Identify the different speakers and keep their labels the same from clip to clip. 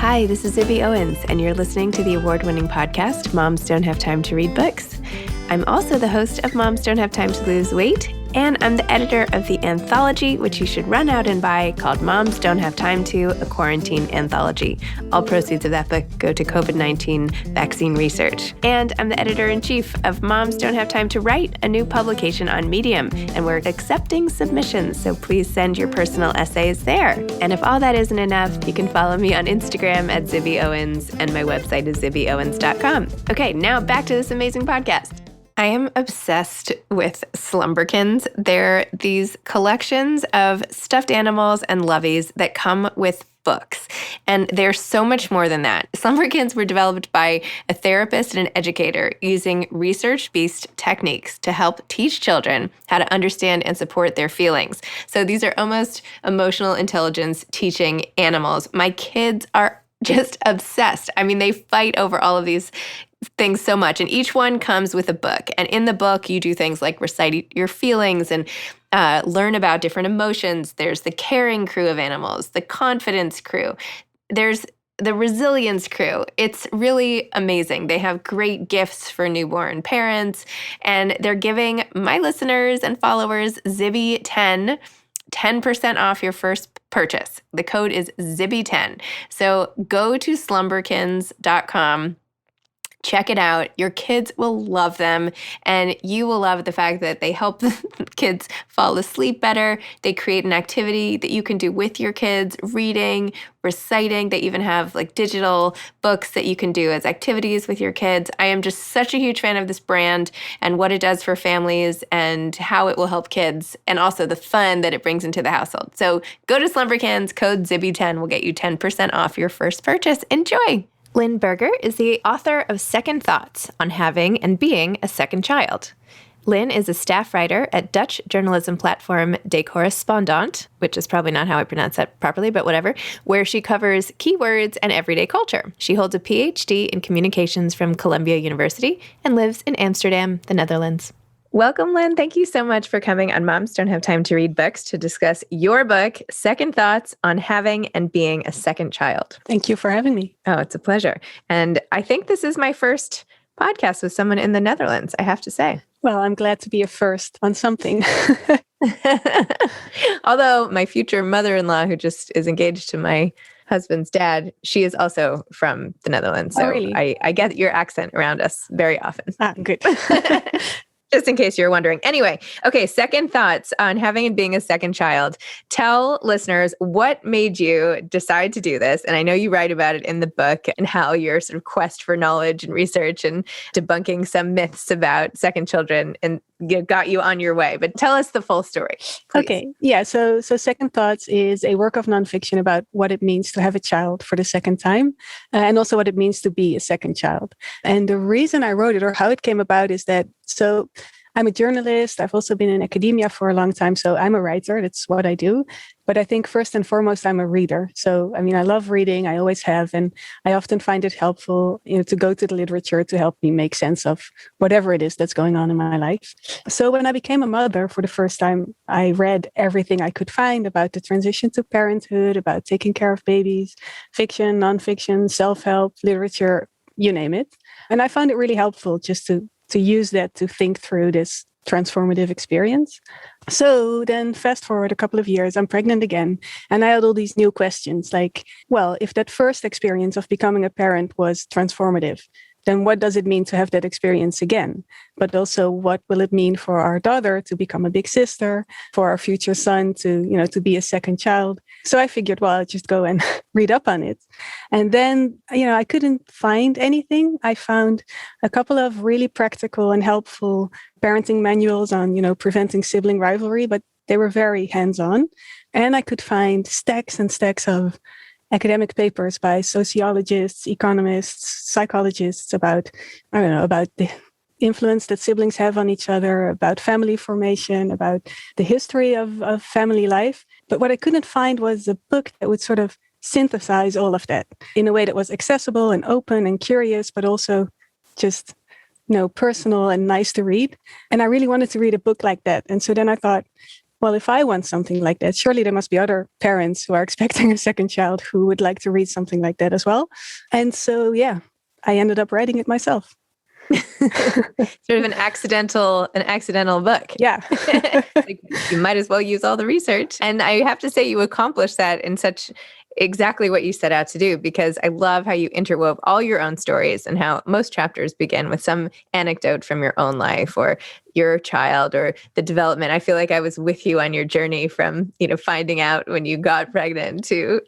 Speaker 1: Hi, this is Zibby Owens, and you're listening to the award-winning podcast, Moms Don't Have Time to Read Books. I'm also the host of Moms Don't Have Time to Lose Weight, and I'm the editor of the anthology, which you should run out and buy, called Moms Don't Have Time to, a quarantine anthology. All proceeds of that book go to COVID-19 vaccine research. And I'm the editor-in-chief of Moms Don't Have Time to Write, a new publication on Medium, and we're accepting submissions, so please send your personal essays there. And if all that isn't enough, you can follow me on Instagram at Zibby Owens, and my website is zibbyowens.com. Okay, now back to this amazing podcast. I am obsessed with Slumberkins. They're these collections of stuffed animals and loveys that come with books. And they're so much more than that. Slumberkins were developed by a therapist and an educator using research-based techniques to help teach children how to understand and support their feelings. So these are almost emotional intelligence teaching animals. My kids are just obsessed. I mean, they fight over all of these things so much. And each one comes with a book. And in the book, you do things like recite your feelings and learn about different emotions. There's the caring crew of animals, the confidence crew. There's the resilience crew. It's really amazing. They have great gifts for newborn parents. And they're giving my listeners and followers Zibby 10% off your first purchase. The code is Zibby10. So go to slumberkins.com. Check it out. Your kids will love them, and you will love the fact that they help the kids fall asleep better. They create an activity that you can do with your kids, reading, reciting. They even have like digital books that you can do as activities with your kids. I am just such a huge fan of this brand and what it does for families and how it will help kids, and also the fun that it brings into the household. So go to Slumberkins, code Zibby10 will get you 10% off your first purchase. Enjoy! Lynn Berger is the author of Second Thoughts on Having and Being a Second Child. Lynn is a staff writer at Dutch journalism platform De Correspondant, which is probably not how I pronounce that properly, but whatever, where she covers keywords and everyday culture. She holds a PhD in communications from Columbia University and lives in Amsterdam, the Netherlands. Welcome, Lynn. Thank you so much for coming on Moms Don't Have Time to Read Books to discuss your book, Second Thoughts on Having and Being a Second Child.
Speaker 2: Thank you for having me.
Speaker 1: Oh, it's a pleasure. And I think this is my first podcast with someone in the Netherlands, I have to say.
Speaker 2: Well, I'm glad to be a first on something.
Speaker 1: Although my future mother-in-law, who just is engaged to my husband's dad, she is also from the Netherlands. So
Speaker 2: really?
Speaker 1: I get your accent around us very often.
Speaker 2: Good.
Speaker 1: Just in case you're wondering. Anyway, okay, Second Thoughts on Having and Being a Second Child. Tell listeners what made you decide to do this. And I know you write about it in the book and how your sort of quest for knowledge and research and debunking some myths about second children and got you on your way. But tell us the full story, please.
Speaker 2: Okay. Yeah. So Second Thoughts is a work of nonfiction about what it means to have a child for the second time, and also what it means to be a second child. And the reason I wrote it, or how it came about, is that I'm a journalist. I've also been in academia for a long time. So I'm a writer. That's what I do. But I think first and foremost, I'm a reader. So, I mean, I love reading. I always have. And I often find it helpful, to go to the literature to help me make sense of whatever it is that's going on in my life. So when I became a mother for the first time, I read everything I could find about the transition to parenthood, about taking care of babies, fiction, nonfiction, self-help, literature, you name it. And I found it really helpful just to use that to think through this transformative experience. So then fast forward a couple of years, I'm pregnant again. And I had all these new questions like, well, if that first experience of becoming a parent was transformative, then what does it mean to have that experience again? But also, what will it mean for our daughter to become a big sister, for our future son to be a second child? So I figured, well, I'll just go and read up on it. And then, I couldn't find anything. I found a couple of really practical and helpful parenting manuals on, preventing sibling rivalry, but they were very hands-on. And I could find stacks and stacks of academic papers by sociologists, economists, psychologists about the influence that siblings have on each other, about family formation, about the history of family life. But what I couldn't find was a book that would sort of synthesize all of that in a way that was accessible and open and curious, but also just personal and nice to read. And I really wanted to read a book like that. And so then I thought, well, if I want something like that, surely there must be other parents who are expecting a second child who would like to read something like that as well. And so, yeah, I ended up writing it myself.
Speaker 1: Sort of an accidental book.
Speaker 2: Yeah.
Speaker 1: Like, you might as well use all the research. And I have to say you accomplished that in such exactly what you set out to do, because I love how you interwove all your own stories and how most chapters begin with some anecdote from your own life or your child or the development. I feel like I was with you on your journey from, finding out when you got pregnant to,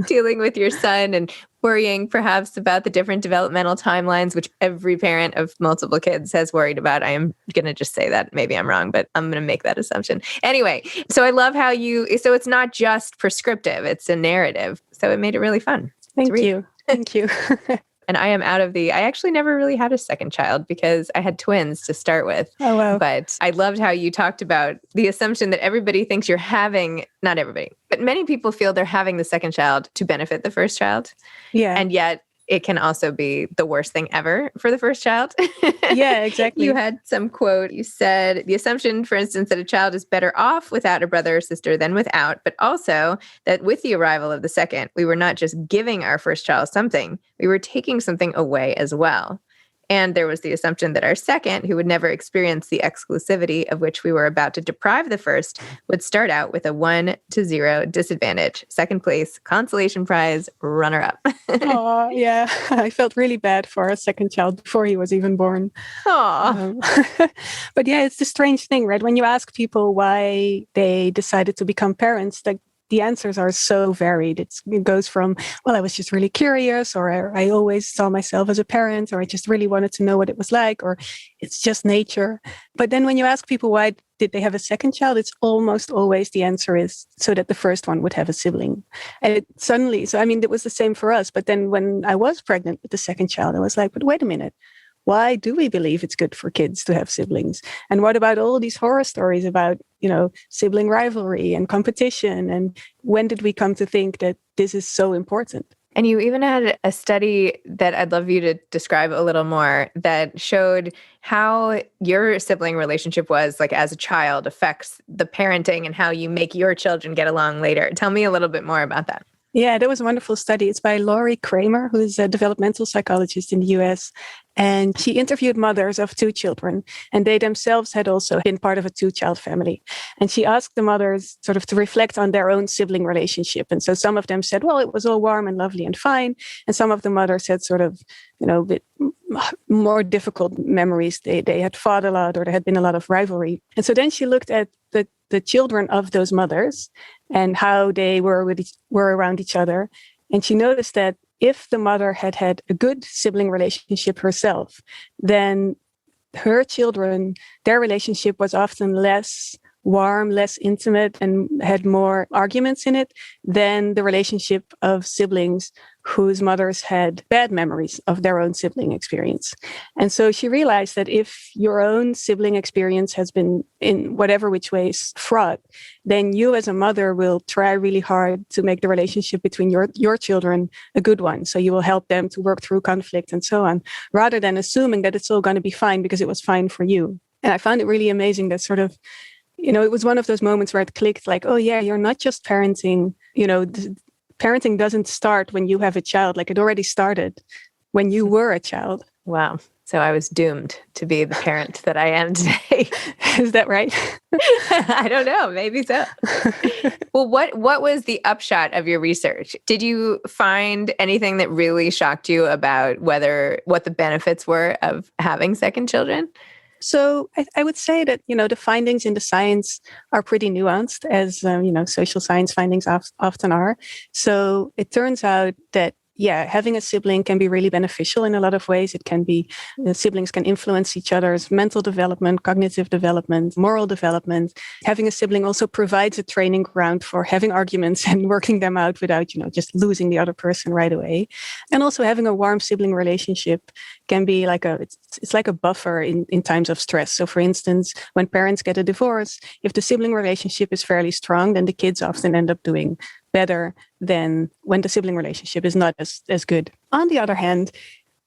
Speaker 1: dealing with your son and worrying perhaps about the different developmental timelines, which every parent of multiple kids has worried about. I am going to just say that. Maybe I'm wrong, but I'm going to make that assumption. Anyway, so I love how so it's not just prescriptive, it's a narrative. So it made it really fun.
Speaker 2: Thank you. Thank you.
Speaker 1: And I actually never really had a second child because I had twins to start with.
Speaker 2: Oh, wow.
Speaker 1: But I loved how you talked about the assumption that everybody thinks you're having, not everybody, but many people feel they're having the second child to benefit the first child.
Speaker 2: Yeah.
Speaker 1: And yet it can also be the worst thing ever for the first child.
Speaker 2: Yeah, exactly.
Speaker 1: You had some quote. You said the assumption, for instance, that a child is better off without a brother or sister than without, but also that with the arrival of the second, we were not just giving our first child something, we were taking something away as well. And there was the assumption that our second, who would never experience the exclusivity of which we were about to deprive the first, would start out with a 1-0 disadvantage. Second place, consolation prize, runner-up.
Speaker 2: Oh, yeah. I felt really bad for our second child before he was even born. But yeah, it's the strange thing, right? When you ask people why they decided to become parents, the answers are so varied. It goes from, well, I was just really curious, or I always saw myself as a parent, or I just really wanted to know what it was like, or it's just nature. But then when you ask people why did they have a second child, it's almost always the answer is so that the first one would have a sibling. And it was the same for us. But then when I was pregnant with the second child, I was like, but wait a minute. Why do we believe it's good for kids to have siblings? And what about all these horror stories about, sibling rivalry and competition? And when did we come to think that this is so important?
Speaker 1: And you even had a study that I'd love you to describe a little more that showed how your sibling relationship was, like as a child, affects the parenting and how you make your children get along later. Tell me a little bit more about that.
Speaker 2: Yeah, that was a wonderful study. It's by Laurie Kramer, who is a developmental psychologist in the US. And she interviewed mothers of 2 children, and they themselves had also been part of a 2-child family. And she asked the mothers sort of to reflect on their own sibling relationship. And so some of them said, well, it was all warm and lovely and fine. And some of the mothers had sort of, a bit more difficult memories. They had fought a lot, or there had been a lot of rivalry. And so then she looked at the children of those mothers and how they were around each other. And she noticed that if the mother had had a good sibling relationship herself, then her children, their relationship was often less warm, less intimate, and had more arguments in it than the relationship of siblings whose mothers had bad memories of their own sibling experience. And so she realized that if your own sibling experience has been in whatever which ways fraught, then you as a mother will try really hard to make the relationship between your children a good one. So you will help them to work through conflict and so on, rather than assuming that it's all going to be fine because it was fine for you. And I found it really amazing that sort of, it was one of those moments where it clicked like, oh yeah, you're not just parenting, parenting doesn't start when you have a child. Like, it already started when you were a child.
Speaker 1: Wow. So I was doomed to be the parent that I am today.
Speaker 2: Is that right?
Speaker 1: I don't know. Maybe so. Well, what was the upshot of your research? Did you find anything that really shocked you about what the benefits were of having second children?
Speaker 2: So I would say that, the findings in the science are pretty nuanced, as, social science findings often are. So it turns out that, having a sibling can be really beneficial in a lot of ways. Siblings can influence each other's mental development, cognitive development, moral development. Having a sibling also provides a training ground for having arguments and working them out without, just losing the other person right away. And also having a warm sibling relationship can be like it's like a buffer in times of stress. So for instance, when parents get a divorce, if the sibling relationship is fairly strong, then the kids often end up doing better than when the sibling relationship is not as good. On the other hand,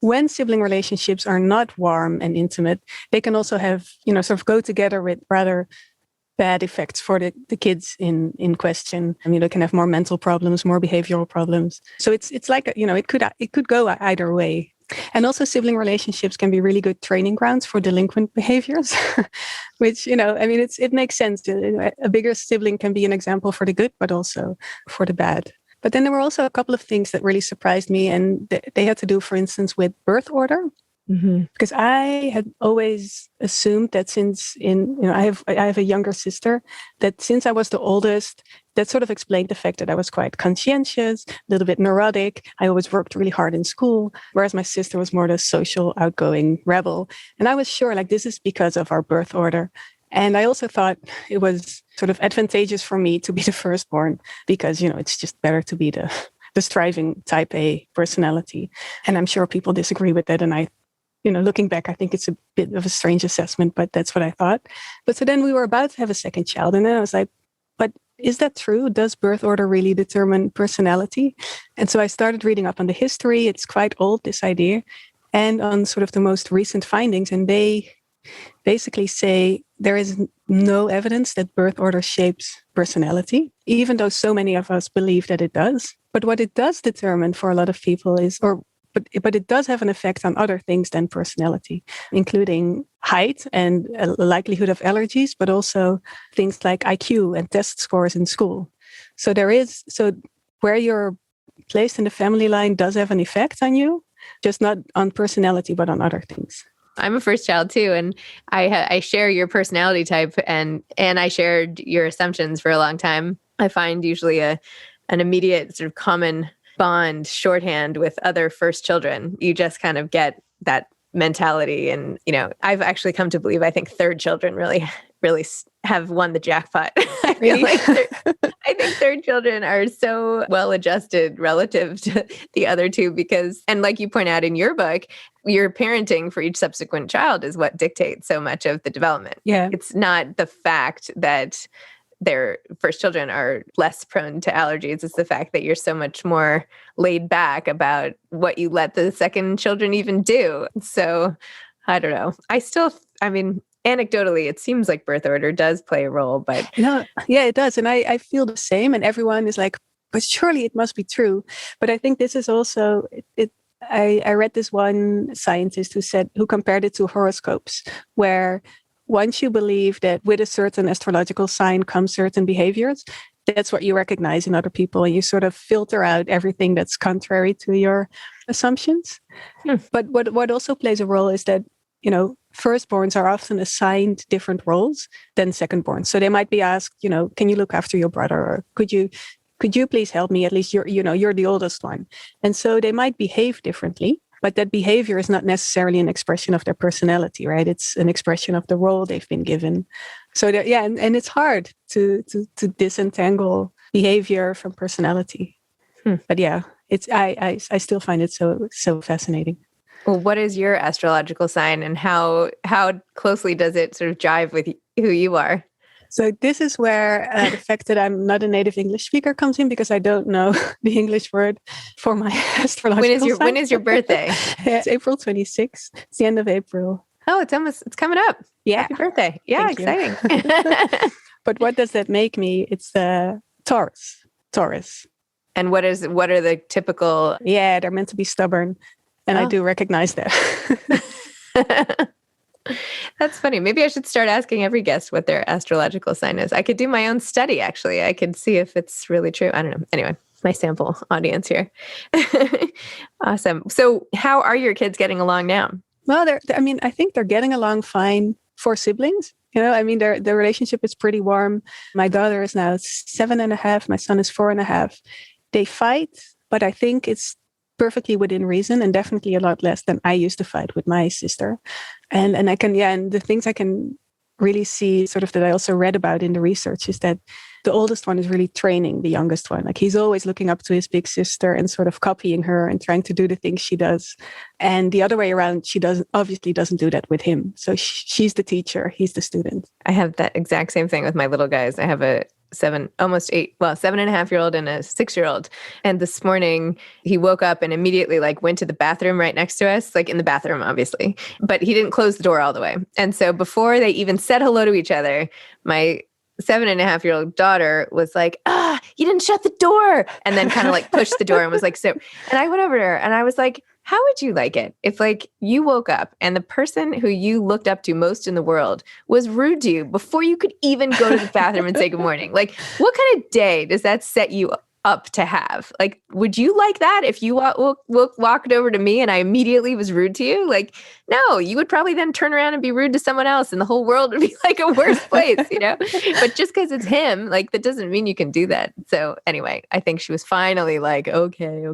Speaker 2: when sibling relationships are not warm and intimate, they can also have, sort of go together with rather bad effects for the kids in question. I mean, they can have more mental problems, more behavioral problems. So it's like, it could go either way. And also sibling relationships can be really good training grounds for delinquent behaviors, which, it makes sense. A bigger sibling can be an example for the good, but also for the bad. But then there were also a couple of things that really surprised me, and they had to do, for instance, with birth order. Mm-hmm. Because I had always assumed that I have a younger sister, that since I was the oldest, that sort of explained the fact that I was quite conscientious, a little bit neurotic. I always worked really hard in school, whereas my sister was more the social, outgoing rebel. And I was sure, like, this is because of our birth order. And I also thought it was sort of advantageous for me to be the firstborn because, it's just better to be the striving type A personality. And I'm sure people disagree with that. And looking back, I think it's a bit of a strange assessment, but that's what I thought. But so then we were about to have a second child. And then I was like, but is that true? Does birth order really determine personality? And so I started reading up on the history. It's quite old, this idea, and on sort of the most recent findings. And they basically say there is no evidence that birth order shapes personality, even though so many of us believe that it does. But what it does determine for a lot of people but it does have an effect on other things than personality, including height and likelihood of allergies, but also things like IQ and test scores in school. So where you're placed in the family line does have an effect on you, just not on personality, but on other things.
Speaker 1: I'm a first child too, and I share your personality type, and I shared your assumptions for a long time. I find usually an immediate sort of common bond shorthand with other first children. You just kind of get that mentality. And, I've actually come to believe, I think third children really, really have won the jackpot.
Speaker 2: Really?
Speaker 1: I think third children are so well adjusted relative to the other two because, and like you point out in your book, your parenting for each subsequent child is what dictates so much of the development.
Speaker 2: Yeah.
Speaker 1: It's not the fact that their first children are less prone to allergies. It's the fact that you're so much more laid back about what you let the second children even do. So I don't know. Anecdotally, it seems like birth order does play a role, but
Speaker 2: no, yeah, it does. And I feel the same. And everyone is like, but surely it must be true. But I think this is also I read this one scientist who compared it to horoscopes, where once you believe that with a certain astrological sign comes certain behaviors, that's what you recognize in other people. And you sort of filter out everything that's contrary to your assumptions. But what also plays a role is that, firstborns are often assigned different roles than secondborns. So they might be asked, can you look after your brother? Or could you please help me? At least you're the oldest one. And so they might behave differently. But that behavior is not necessarily an expression of their personality, right? It's an expression of the role they've been given. So and it's hard to disentangle behavior from personality. But yeah, I still find it so fascinating.
Speaker 1: Well, what is your astrological sign, and how closely does it sort of jive with who you are?
Speaker 2: So this is where the fact that I'm not a native English speaker comes in, because I don't know the English word for my astrological sign.
Speaker 1: When is your birthday?
Speaker 2: It's April 26th. It's the end of April.
Speaker 1: Oh, it's coming up.
Speaker 2: Yeah.
Speaker 1: Happy birthday. Yeah,
Speaker 2: Thank
Speaker 1: exciting.
Speaker 2: But what does that make me? It's Taurus.
Speaker 1: And what are the typical?
Speaker 2: Yeah, they're meant to be stubborn. And I do recognize that.
Speaker 1: That's funny. Maybe I should start asking every guest what their astrological sign is. I could do my own study, actually. I could see if it's really true. I don't know. Anyway, my sample audience here. Awesome. So how are your kids getting along now?
Speaker 2: Well, I think they're getting along fine for siblings. Their relationship is pretty warm. My daughter is now 7.5. My son is 4.5. They fight, but I think it's perfectly within reason, and definitely a lot less than I used to fight with my sister. And the things I can really see sort of that I also read about in the research is that the oldest one is really training the youngest one. Like, he's always looking up to his big sister and sort of copying her and trying to do the things she does. And the other way around, she obviously doesn't do that with him. So she's the teacher, he's the student.
Speaker 1: I have that exact same thing with my little guys. I have a 7.5-year-old and a 6-year-old. And this morning he woke up and immediately went to the bathroom right next to us, in the bathroom, obviously, but he didn't close the door all the way. And so before they even said hello to each other, my 7.5-year-old daughter was like, you didn't shut the door. And then kind of like pushed the door and was like, so, and I went over to her and I was like, how would you like it if like you woke up and the person who you looked up to most in the world was rude to you before you could even go to the bathroom and say good morning? Like, what kind of day does that set you up to have? Like, would you like that if you walked over to me and I immediately was rude to you? Like, no, you would probably then turn around and be rude to someone else and the whole world would be like a worse place, you know? But just because it's him, like, that doesn't mean you can do that. So anyway, I think she was finally like, okay.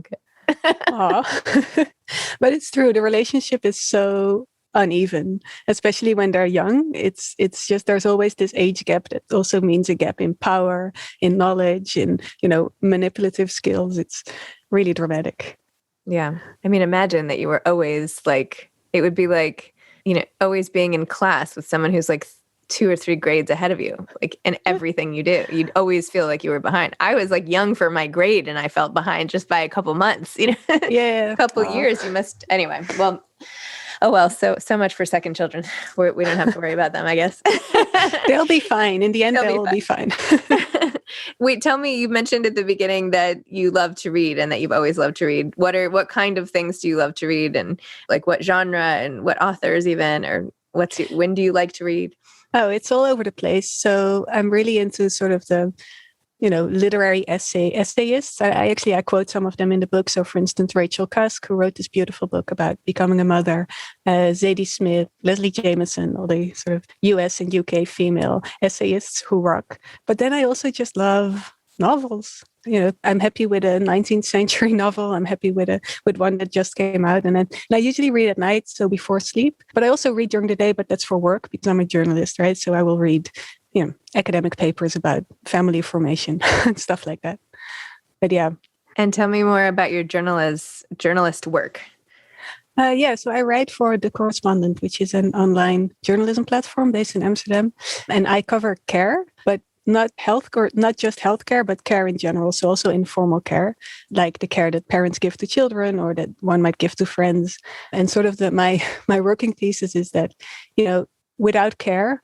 Speaker 2: But it's true. The relationship is so uneven, especially when they're young. It's just, there's always this age gap that also means a gap in power, in knowledge, in, manipulative skills. It's really dramatic.
Speaker 1: Yeah. I mean, imagine that you were always like, it would be like, always being in class with someone who's like 2 or 3 grades ahead of you, like in everything you do. You'd always feel like you were behind. I was like young for my grade and I felt behind just by a couple months,
Speaker 2: Yeah.
Speaker 1: A couple years. You must, anyway. Well, oh, well, so much for second children. We don't have to worry about them, I guess.
Speaker 2: They'll be fine. In the end, they'll be fine.
Speaker 1: Wait, tell me, you mentioned at the beginning that you love to read and that you've always loved to read. What kind of things do you love to read, and like what genre and what authors even, or when do you like to read?
Speaker 2: Oh, it's all over the place. So I'm really into sort of the, literary essayists. I quote some of them in the book. So for instance, Rachel Cusk, who wrote this beautiful book about becoming a mother, Zadie Smith, Leslie Jameson, all the sort of US and UK female essayists who rock. But then I also just love novels. I'm happy with a 19th century novel. I'm happy with one that just came out. And I usually read at night, so before sleep. But I also read during the day, but that's for work because I'm a journalist, right? So I will read, academic papers about family formation and stuff like that. But yeah.
Speaker 1: And tell me more about your journalist work.
Speaker 2: So I write for The Correspondent, which is an online journalism platform based in Amsterdam. And I cover care, but not just healthcare, but care in general. So also informal care, like the care that parents give to children or that one might give to friends. And sort of my working thesis is that, without care,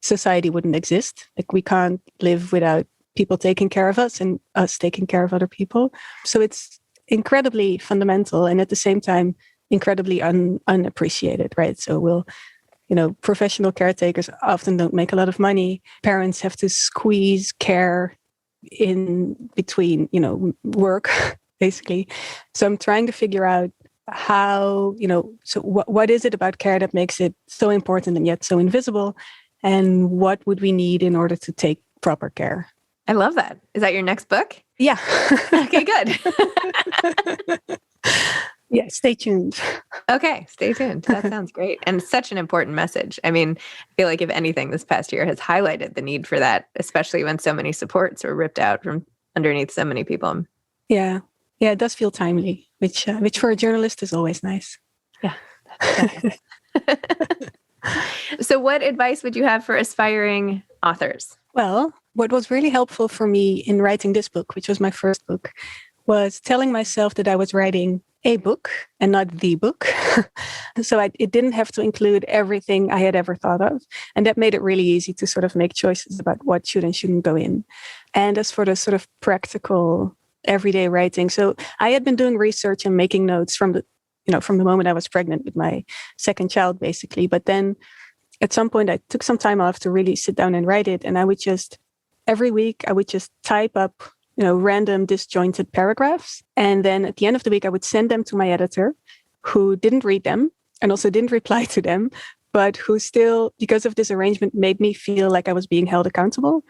Speaker 2: society wouldn't exist. Like, we can't live without people taking care of us and us taking care of other people. So it's incredibly fundamental and at the same time incredibly unappreciated, right? So professional caretakers often don't make a lot of money. Parents have to squeeze care in between, work, basically. So I'm trying to figure out how, so what is it about care that makes it so important and yet so invisible? And what would we need in order to take proper care?
Speaker 1: I love that. Is that your next book?
Speaker 2: Yeah.
Speaker 1: Okay, good.
Speaker 2: Yeah, stay tuned.
Speaker 1: Okay, stay tuned. That sounds great. And such an important message. I mean, I feel like if anything, this past year has highlighted the need for that, especially when so many supports were ripped out from underneath so many people.
Speaker 2: Yeah. Yeah, it does feel timely, which for a journalist is always nice.
Speaker 1: Yeah. So what advice would you have for aspiring authors?
Speaker 2: Well, what was really helpful for me in writing this book, which was my first book, was telling myself that I was writing a book and not the book. So it didn't have to include everything I had ever thought of. And that made it really easy to sort of make choices about what should and shouldn't go in. And as for the sort of practical everyday writing, so I had been doing research and making notes from the moment I was pregnant with my second child, basically. But then at some point I took some time off to really sit down and write it. And every week I would just type up random disjointed paragraphs. And then at the end of the week, I would send them to my editor, who didn't read them and also didn't reply to them, but who still, because of this arrangement, made me feel like I was being held accountable.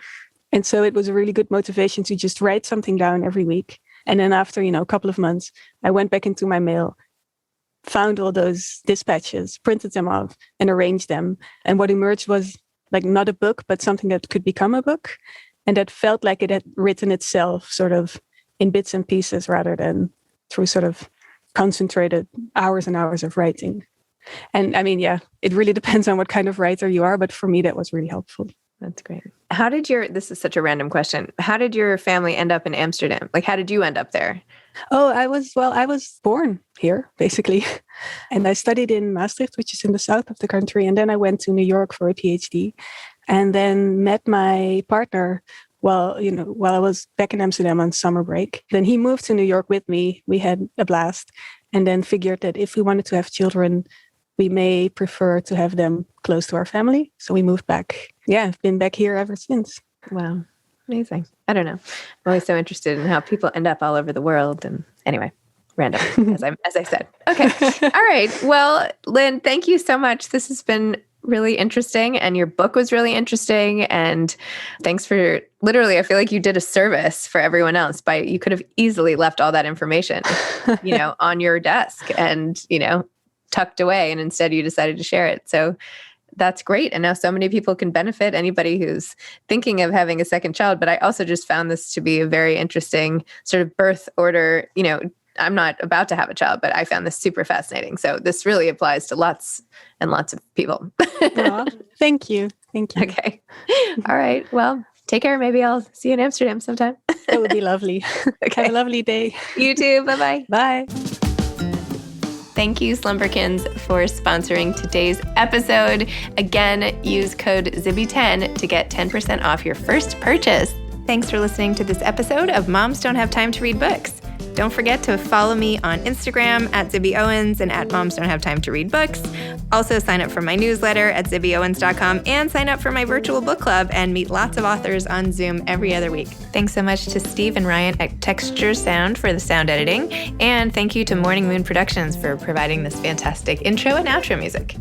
Speaker 2: And so it was a really good motivation to just write something down every week. And then after, a couple of months, I went back into my mail, found all those dispatches, printed them off and arranged them. And what emerged was like not a book, but something that could become a book. And that felt like it had written itself sort of in bits and pieces rather than through sort of concentrated hours and hours of writing. And I mean, yeah, it really depends on what kind of writer you are. But for me, that was really helpful.
Speaker 1: That's great. This is such a random question. How did your family end up in Amsterdam? Like, how did you end up there?
Speaker 2: Oh, I was born here, basically. And I studied in Maastricht, which is in the south of the country. And then I went to New York for a PhD and then met my partner while I was back in Amsterdam on summer break. Then he moved to New York with me. We had a blast and then figured that if we wanted to have children, we may prefer to have them close to our family. So we moved back. Yeah, I've been back here ever since.
Speaker 1: Wow. Amazing. I don't know. I'm always so interested in how people end up all over the world. And anyway, random, as I said. Okay. All right. Well, Lynn, thank you so much. This has been really interesting. And your book was really interesting. And thanks for literally, I feel like you did a service for everyone else you could have easily left all that information, on your desk and, tucked away. And instead you decided to share it. So that's great. And now so many people can benefit, anybody who's thinking of having a second child. But I also just found this to be a very interesting sort of birth order. I'm not about to have a child, but I found this super fascinating. So this really applies to lots and lots of people.
Speaker 2: Aw, thank you. Thank you.
Speaker 1: Okay. All right. Well, take care. Maybe I'll see you in Amsterdam sometime.
Speaker 2: That would be lovely.
Speaker 1: Okay.
Speaker 2: Have a lovely day.
Speaker 1: You too. Bye-bye.
Speaker 2: Bye.
Speaker 1: Thank you, Slumberkins, for sponsoring today's episode. Again, use code Zibby10 to get 10% off your first purchase. Thanks for listening to this episode of Moms Don't Have Time to Read Books. Don't forget to follow me on Instagram at Zibby Owens and at Moms Don't Have Time to Read Books. Also sign up for my newsletter at zibbyowens.com and sign up for my virtual book club and meet lots of authors on Zoom every other week. Thanks so much to Steve and Ryan at Texture Sound for the sound editing. And thank you to Morning Moon Productions for providing this fantastic intro and outro music.